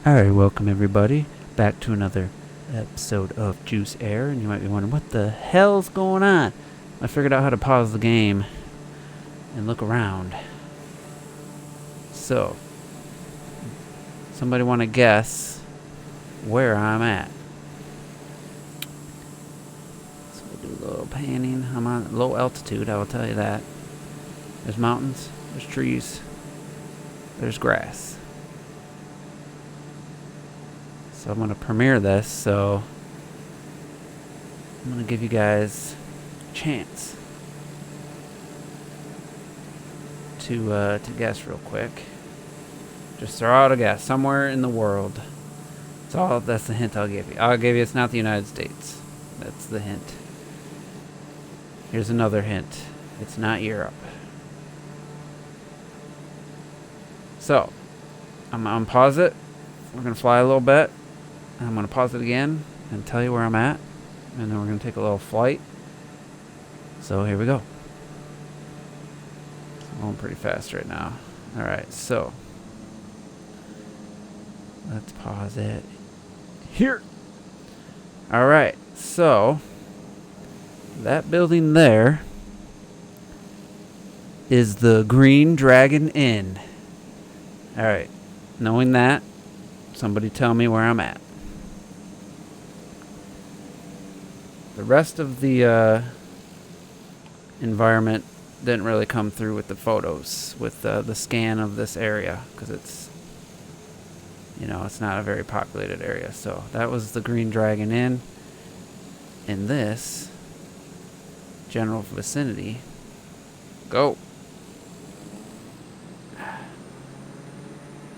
Alright, welcome everybody back to another episode of Juice Air. And you might be wondering, what the hell's going on? I figured out how to pause the game and look around. So, somebody want to guess where I'm at? So we'll do a little panning. I'm on low altitude, I will tell you that. There's mountains, there's trees, there's grass. So I'm going to premiere this, so I'm going to give you guys a chance to guess real quick. Just throw out a guess. Somewhere in the world. That's the hint I'll give you. I'll give you it's not the United States. That's the hint. Here's another hint. It's not Europe. So, I'm going to pause it. We're going to fly a little bit. I'm going to pause it again and tell you where I'm at. And then we're going to take a little flight. So here we go. I'm going pretty fast right now. Alright, so let's pause it here. Alright, so that building there is the Green Dragon Inn. Alright, knowing that, somebody tell me where I'm at. The rest of the environment didn't really come through with the photos, with the scan of this area, because it's not a very populated area. So that was the Green Dragon Inn. In this general vicinity,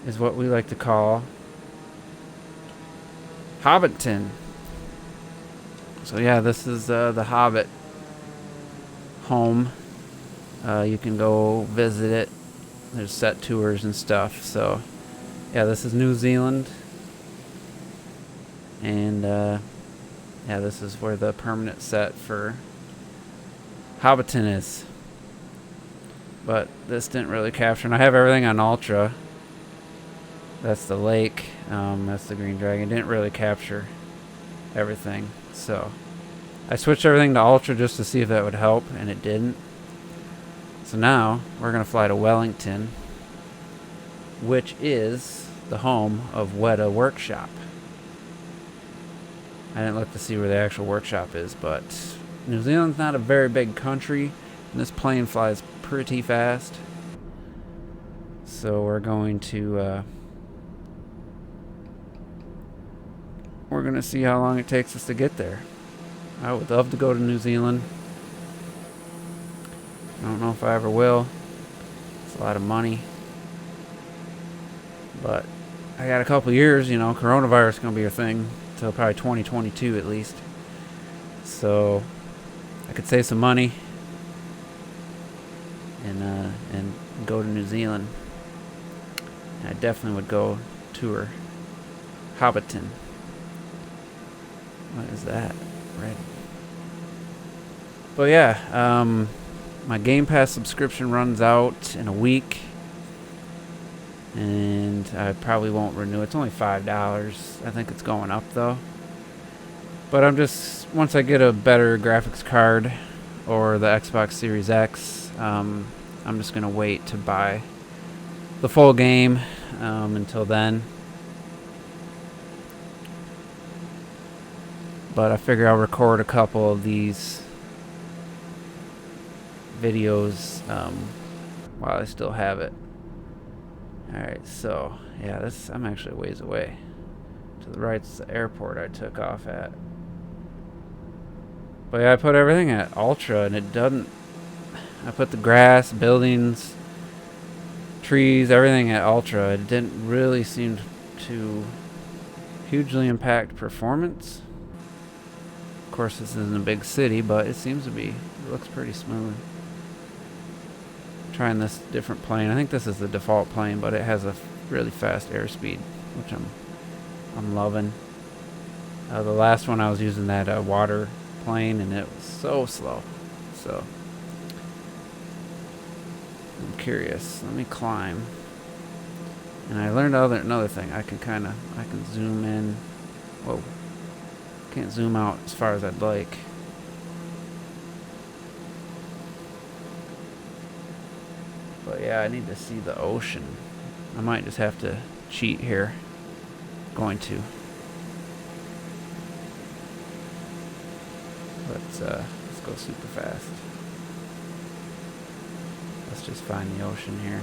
is what we like to call Hobbiton. So yeah, this is the Hobbit home. You can go visit it. There's set tours and stuff. So yeah, this is New Zealand. And yeah, this is where the permanent set for Hobbiton is. But this didn't really capture. And I have everything on Ultra. That's the lake. That's the Green Dragon. Didn't really capture everything. So I switched everything to Ultra just to see if that would help, and it didn't. So now we're going to fly to Wellington, which is the home of Weta Workshop. I didn't look to see where the actual workshop is, but New Zealand's not a very big country, and this plane flies pretty fast. So we're going to see how long it takes us to get there. I would love to go to New Zealand. I don't know if I ever will. It's a lot of money. But I got a couple years, coronavirus is going to be a thing until probably 2022 at least. So I could save some money and go to New Zealand. And I definitely would go tour Hobbiton. What is that? Red. But yeah, my Game Pass subscription runs out in a week, and I probably won't renew. It's only $5. I think it's going up though. But once I get a better graphics card or the Xbox Series X, I'm just gonna wait to buy the full game until then. But I figure I'll record a couple of these videos while I still have it. Alright, so yeah, I'm actually a ways away. To the right's the airport I took off at. But yeah, I put everything at Ultra and it doesn't. I put the grass, buildings, trees, everything at Ultra. It didn't really seem to hugely impact performance. Of course, this isn't a big city, but it looks pretty smooth. Trying this different plane. I think this is the default plane, but it has a really fast airspeed, which I'm loving. The last one I was using that water plane, and it was so slow. So I'm curious. Let me climb. And I learned another thing. I can zoom in. Whoa. Can't zoom out as far as I'd like. But yeah, I need to see the ocean. I might just have to cheat here. Going to. Let's go super fast. Let's just find the ocean here.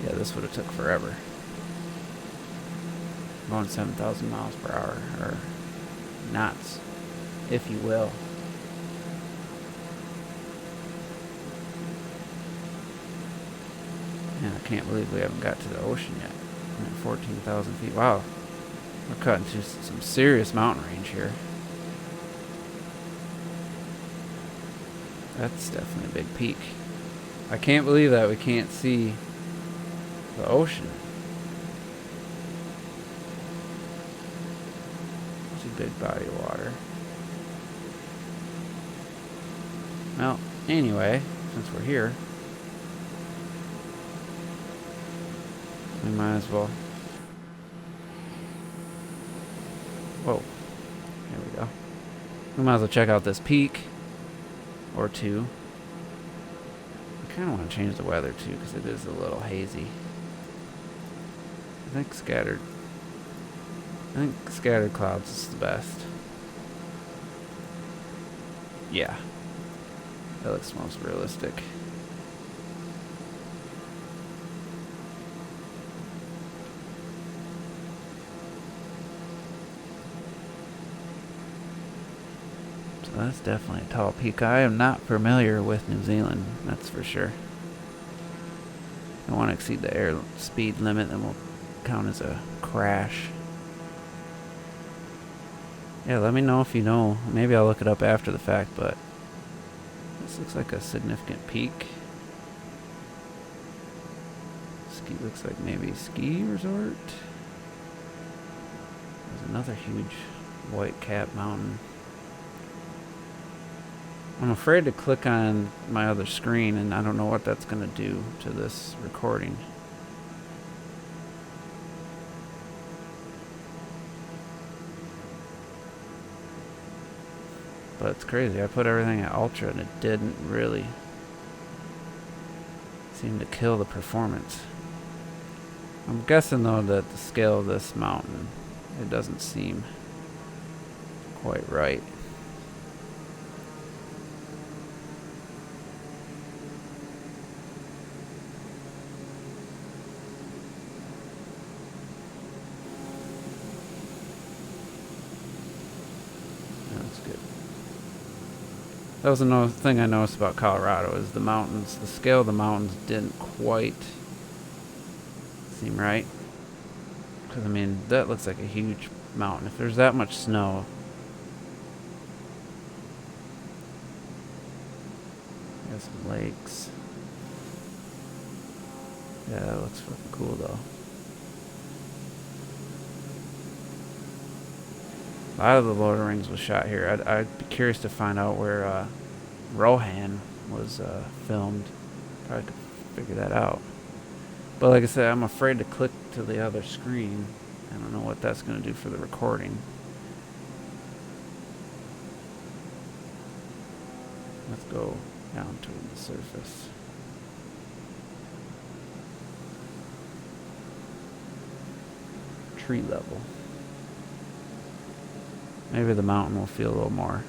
Yeah, this would have took forever. I'm going 7,000 miles per hour, or knots, if you will. And I can't believe we haven't got to the ocean yet. I'm at 14,000 feet. Wow. We're cutting through some serious mountain range here. That's definitely a big peak. I can't believe that we can't see the ocean. It's a big body of water. Well, anyway, since we're here, we might as well. Whoa. There we go. We might as well check out this peak or two. I kind of want to change the weather too because it is a little hazy. I think scattered clouds is the best. Yeah. That looks most realistic. So that's definitely a tall peak. I am not familiar with New Zealand, that's for sure. I don't want to exceed the air speed limit, then we'll count as a crash. Yeah, let me know if you know. Maybe I'll look it up after the fact, but this looks like a significant peak. Looks like maybe ski resort. There's another huge white cap mountain. I'm afraid to click on my other screen, and I don't know what that's going to do to this recording. But it's crazy. I put everything at ultra, and it didn't really seem to kill the performance. I'm guessing, though, that the scale of this mountain, it doesn't seem quite right. That's good. That was another thing I noticed about Colorado, is the mountains, the scale of the mountains didn't quite seem right. Because, I mean, that looks like a huge mountain. If there's that much snow, there's some lakes. Yeah, that looks fucking cool, though. A lot of the Lord of the Rings was shot here. I'd be curious to find out where Rohan was filmed. Probably could figure that out. But like I said, I'm afraid to click to the other screen. I don't know what that's going to do for the recording. Let's go down to the surface. Tree level. Maybe the mountain will feel a little more,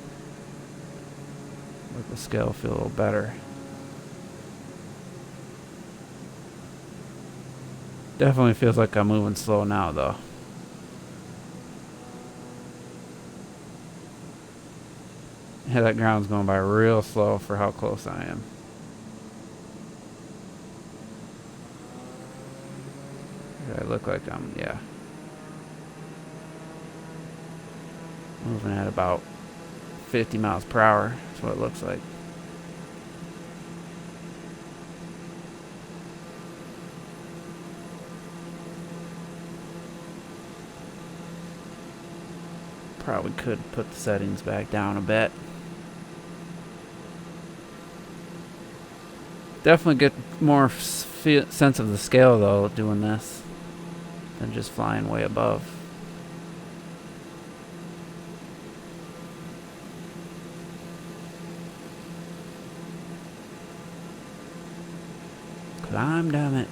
like the scale will feel a little better. Definitely feels like I'm moving slow now, though. Yeah, that ground's going by real slow for how close I am. I look like I'm, yeah, moving at about 50 miles per hour. That's what it looks like. Probably could put the settings back down a bit. Definitely get more sense of the scale though doing this than just flying way above. Climb, damn it.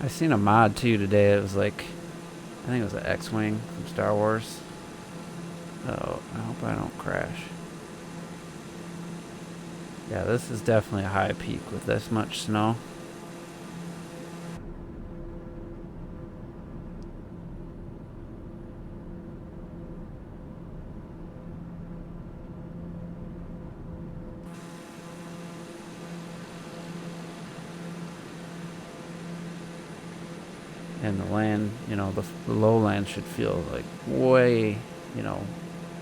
I seen a mod too today. It was like, I think it was an X-Wing from Star Wars. Oh, I hope I don't crash. Yeah, this is definitely a high peak with this much snow. And the land, you know, the lowland should feel like way, you know,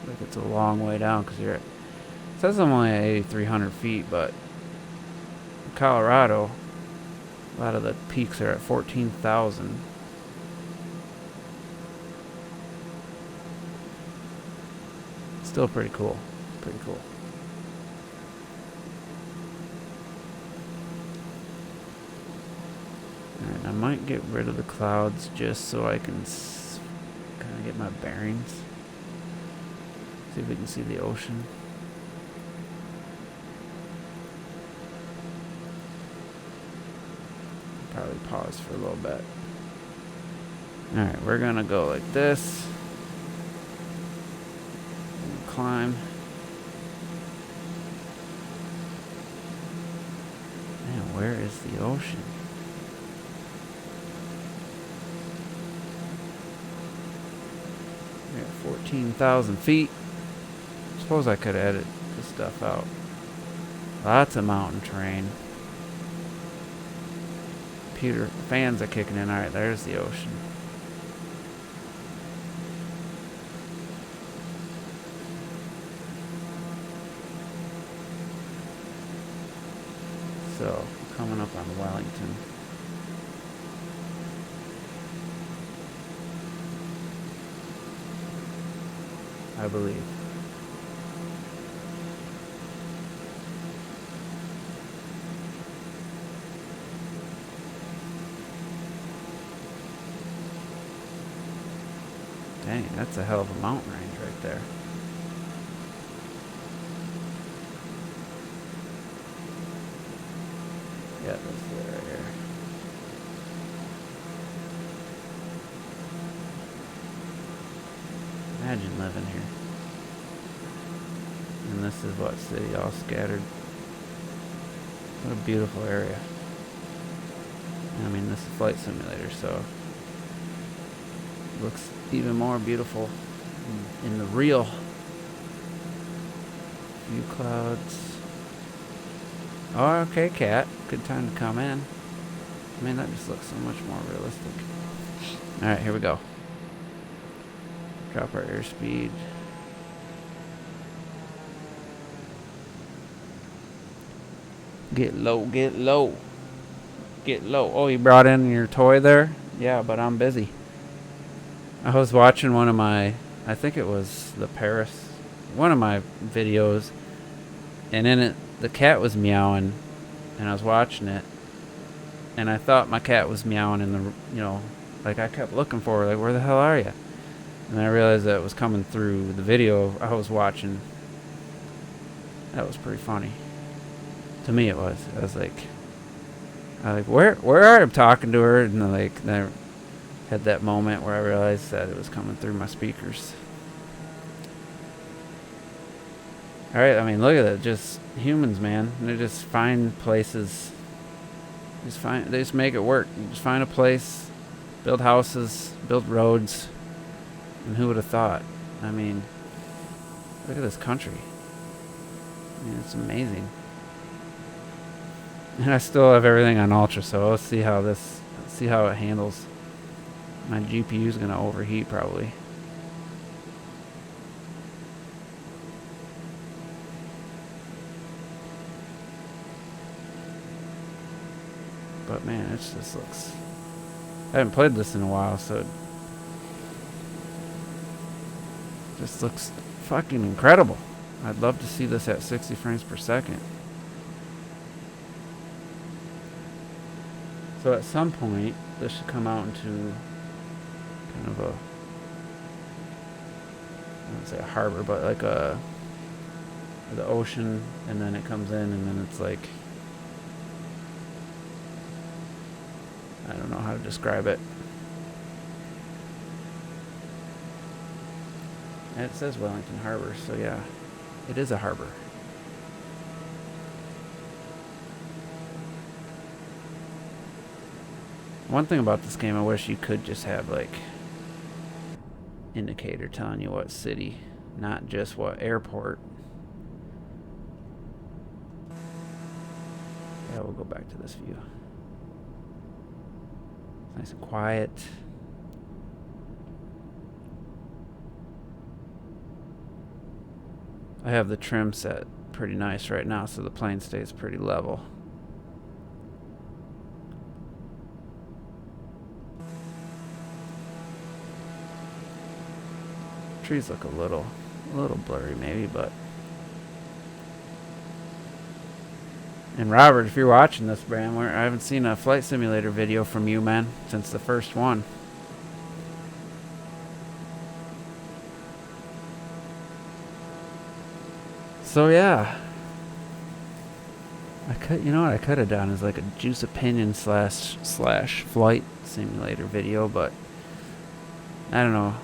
like it's a long way down because you're at, it says I'm only at 8,300 feet, but in Colorado, a lot of the peaks are at 14,000. Still pretty cool. Pretty cool. Alright, I might get rid of the clouds just so I can kind of get my bearings. See if we can see the ocean. Probably pause for a little bit. Alright, we're gonna go like this. And climb. Man, where is the ocean? We're at 14,000 feet. Suppose I could edit this stuff out. Lots of mountain terrain. Computer fans are kicking in. Alright, there's the ocean. So, coming up on Wellington. I believe. Dang, that's a hell of a mountain range right there. Yeah, that's it right here. Imagine living here. And this is what city, all scattered. What a beautiful area. I mean, this is Flight Simulator, so it looks even more beautiful in the real. Few clouds. Oh, okay, cat. Good time to come in. I mean, that just looks so much more realistic. Alright, here we go. Drop our airspeed. Get low, get low. Get low. Oh, you brought in your toy there? Yeah, but I'm busy. I was watching one of my, I think it was the Paris, one of my videos, and in it, the cat was meowing, and I was watching it, and I thought my cat was meowing in the, you know, like I kept looking for her, like, where the hell are you? And I realized that it was coming through the video I was watching. That was pretty funny. To me it was. I was like, where are you? I'm talking to her, and then I had that moment where I realized that it was coming through my speakers. Alright, I mean, look at it. Just humans, man. They just find places. They just make it work. You just find a place, build houses, build roads. And who would have thought? I mean, look at this country. I mean, it's amazing. And I still have everything on ultra, so let's see how it handles. My GPU is gonna overheat probably. But man, it just looks. I haven't played this in a while, so it just looks fucking incredible. I'd love to see this at 60 frames per second. So at some point, this should come out into kind of a, I wouldn't say a harbor, but like the ocean, and then it comes in, and then it's like, I don't know how to describe it. And it says Wellington Harbor, so yeah, it is a harbor. One thing about this game, I wish you could just have like indicator telling you what city, not just what airport. Yeah, we'll go back to this view. Nice and quiet. I have the trim set pretty nice right now, so the plane stays pretty level. Trees look a little blurry maybe, but... And Robert, if you're watching this, Bram, I haven't seen a flight simulator video from you, man, since the first one. So yeah, you know what I could have done is like a Juice Opinion slash flight simulator video, but I don't know.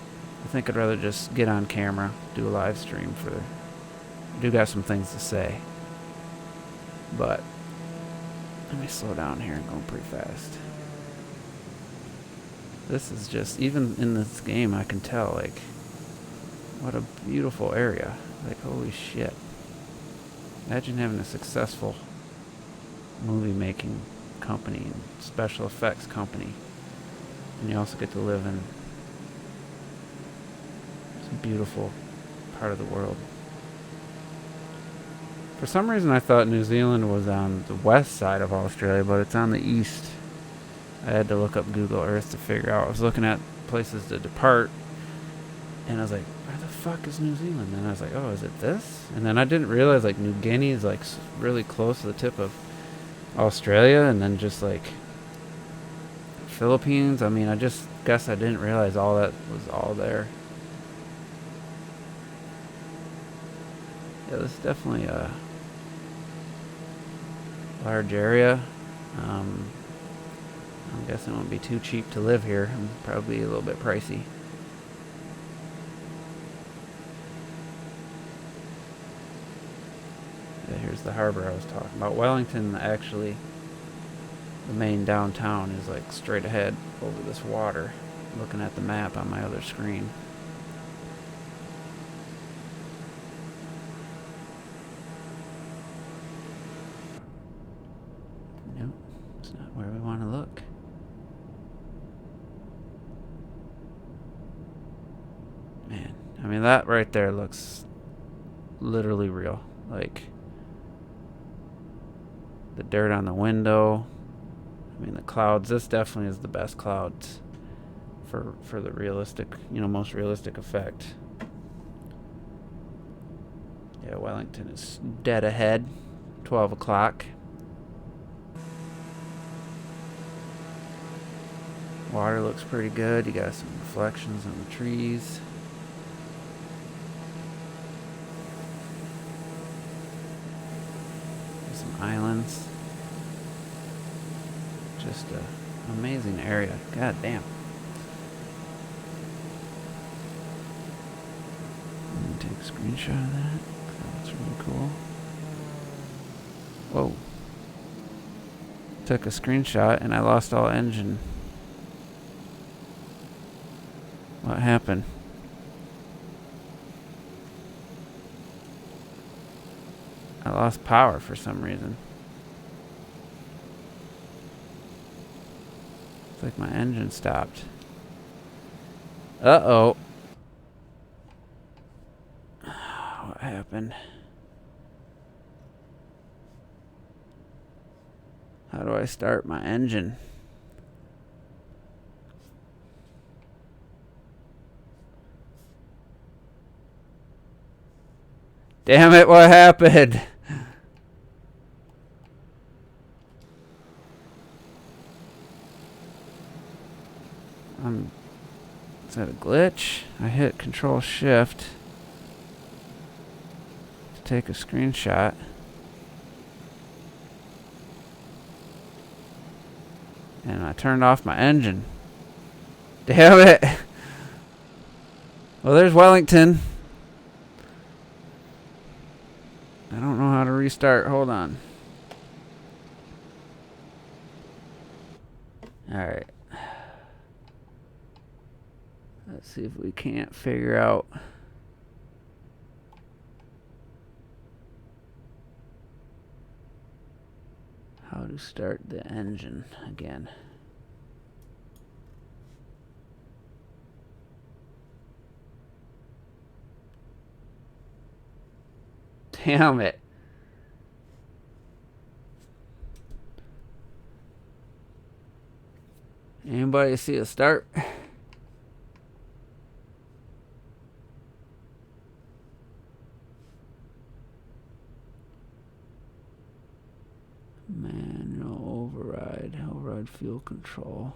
I think I'd rather just get on camera, do a live stream I do got some things to say. But let me slow down here. I'm going pretty fast. This is just, even in this game, I can tell, like, what a beautiful area. Like, holy shit. Imagine having a successful movie making company and special effects company, and you also get to live in some beautiful part of the world. For some reason I thought New Zealand was on the west side of Australia, but it's on the east. I had to look up Google Earth to figure out. I was looking at places to depart, and I was like, where the fuck is New Zealand? And I was like, oh, is it this? And then I didn't realize like New Guinea is like really close to the tip of Australia, and then just like Philippines. I mean, I just guess I didn't realize all that was all there. Yeah, this is definitely a large area. I'm guessing it won't be too cheap to live here, and probably a little bit pricey. Yeah, here's the harbor I was talking about. Wellington, actually, the main downtown is like straight ahead over this water. Looking at the map on my other screen. Nope, it's not where we want to look. Man, I mean, that right there looks literally real. Like, the dirt on the window. I mean, the clouds. This definitely is the best clouds for the realistic, most realistic effect. Yeah, Wellington is dead ahead. 12 o'clock. Water looks pretty good. You got some reflections on the trees. There's some islands. Just an amazing area. God damn. I'm gonna take a screenshot of that. That's really cool. Whoa. Took a screenshot and I lost all engine. What happened? I lost power for some reason. It's like my engine stopped. Uh-oh. What happened? How do I start my engine? Damn it, what happened? Is that a glitch? I hit Control Shift to take a screenshot. And I turned off my engine. Damn it! Well, there's Wellington. I don't know how to restart. Hold on. Alright. Let's see if we can't figure out how to start the engine again. Damn it. Anybody see a start? Manual override fuel control.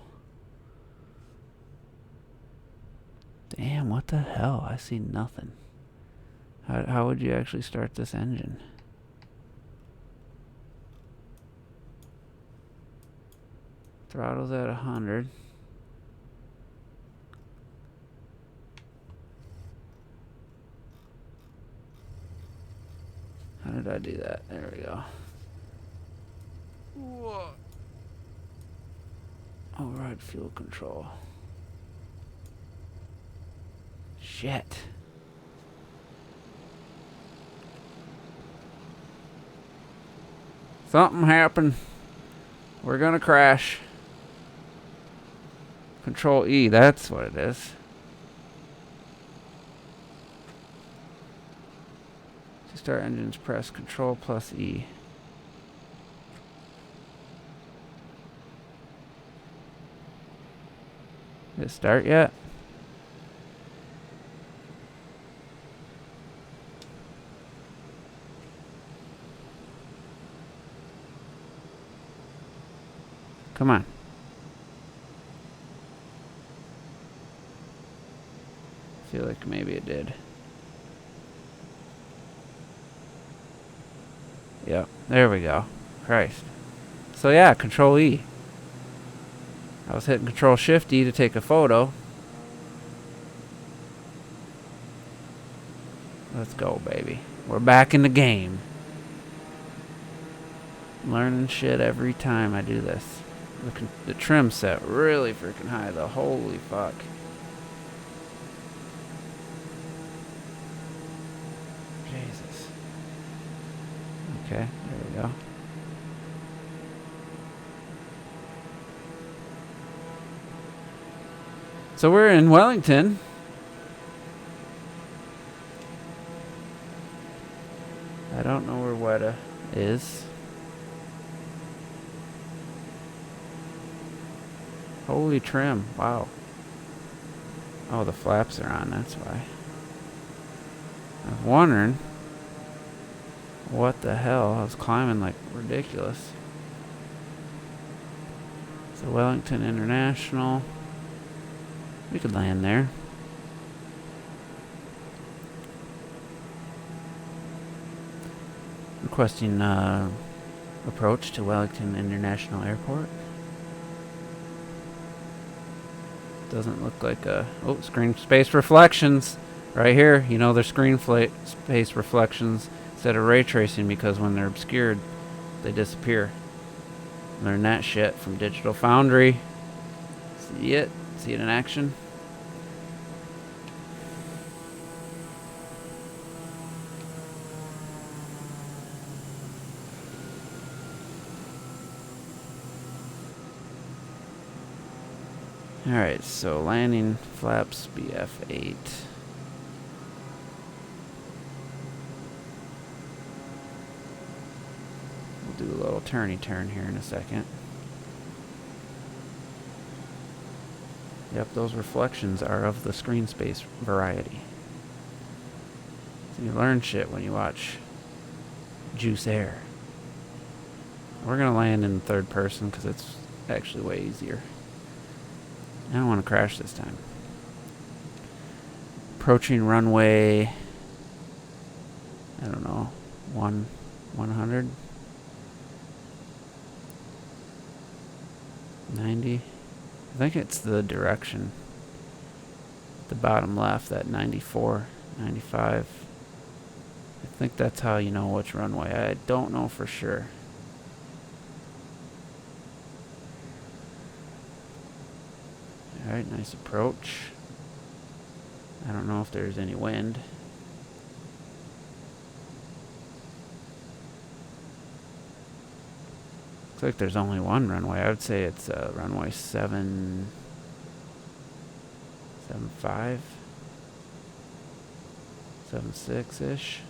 Damn, what the hell? I see nothing. How would you actually start this engine? Throttle's at 100. How did I do that? There we go. Whoa. Override fuel control. Shit. Something happened. We're gonna crash. Control E, that's what it is. To start engines, press Control plus E. Did it start yet? Come on. I feel like maybe it did. Yep, there we go. Christ. So yeah, Control E. I was hitting Control Shift E to take a photo. Let's go, baby. We're back in the game. Learning shit every time I do this. The trim set really freaking high though. Holy fuck. Jesus. Okay, there we go. So we're in Wellington. I don't know where Weta is. Holy trim. Wow. Oh, the flaps are on. That's why. I was wondering what the hell. I was climbing like ridiculous. So Wellington International. We could land there. Requesting approach to Wellington International Airport. Doesn't look like a... Oh, screen space reflections. Right here. You know they're screen space reflections instead of ray tracing because when they're obscured, they disappear. Learn that shit from Digital Foundry. See it? See it in action? Alright, so landing flaps BF8. We'll do a little turny turn here in a second. Yep, those reflections are of the screen space variety. So you learn shit when you watch Juice Air. We're going to land in third person because it's actually way easier. I don't want to crash this time. Approaching runway, I don't know, 100? 90? I think it's the direction. The bottom left, that 94, 95. I think that's how you know which runway. I don't know for sure. Alright, nice approach. I don't know if there's any wind. Looks like there's only one runway. I would say it's runway 75, 76-ish.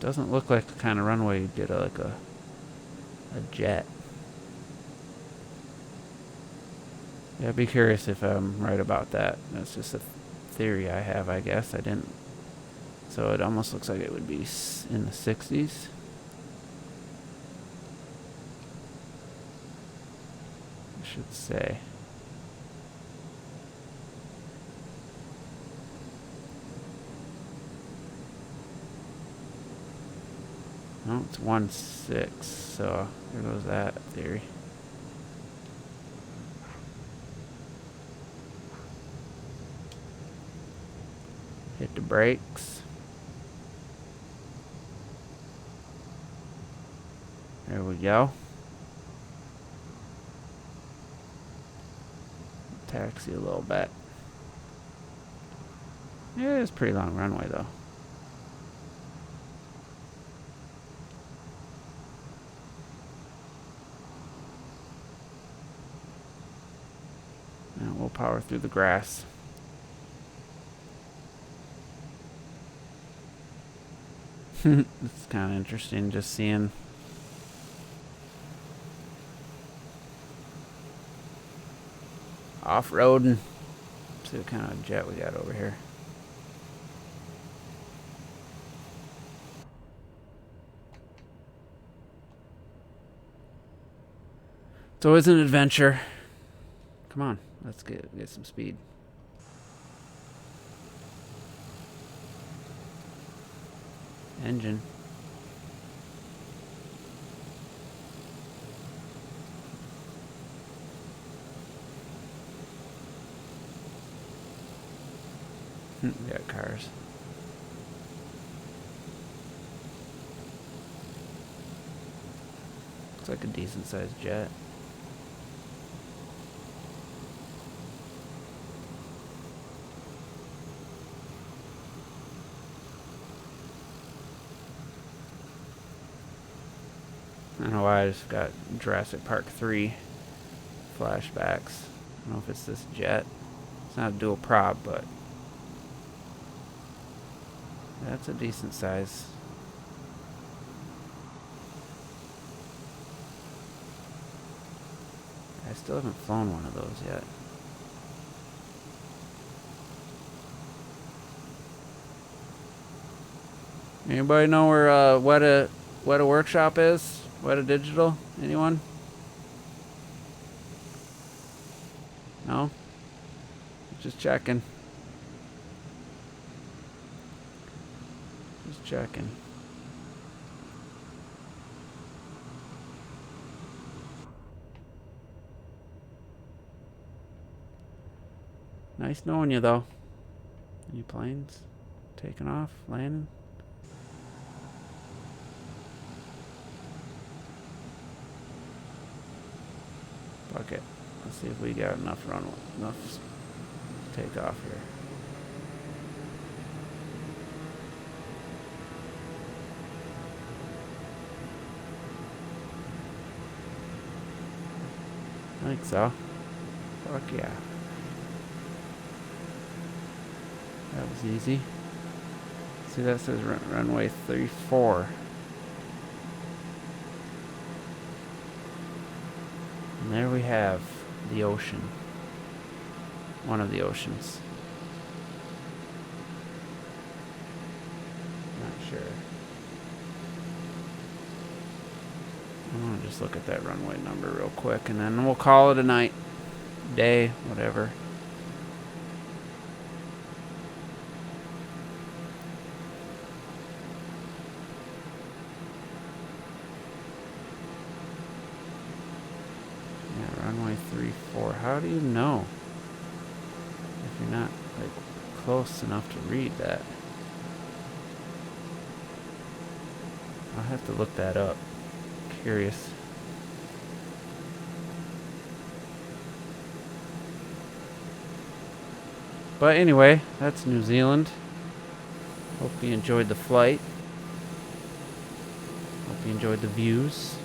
Doesn't look like the kind of runway you did like a jet. Yeah, I'd be curious if I'm right about that. That's just a theory I have, I guess. I didn't. So it almost looks like it would be in the 60s. I should say. No, it's 1.6, so there goes that theory. Hit the brakes. There we go. Taxi a little bit. Yeah, it's a pretty long runway though. And we'll power through the grass. It's kind of interesting just seeing off-roading. See what kind of jet we got over here. It's always an adventure. Come on, let's get some speed. Engine. We got cars. Looks like a decent sized jet. I don't know why I just got Jurassic Park 3 flashbacks. I don't know if it's this jet. It's not a dual prop, but that's a decent size. I still haven't flown one of those yet. Anybody know where Weta Workshop is? Weta Digital? Anyone? No? Just checking. Just checking. Nice knowing you, though. Any planes? Taking off? Landing? Fuck it. Let's see if we got enough take off here. I think so. Fuck yeah. That was easy. See, that says runway 34. And there we have the ocean. One of the oceans. Not sure. I want to just look at that runway number real quick, and then we'll call it a night, day, whatever. Yeah, runway 34. How do you know if you're not like close enough to read that? I'll have to look that up. Curious. But anyway, that's New Zealand. Hope you enjoyed the flight. Hope you enjoyed the views.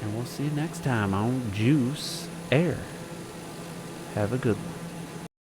And we'll see you next time on Juice Air. Have a good one.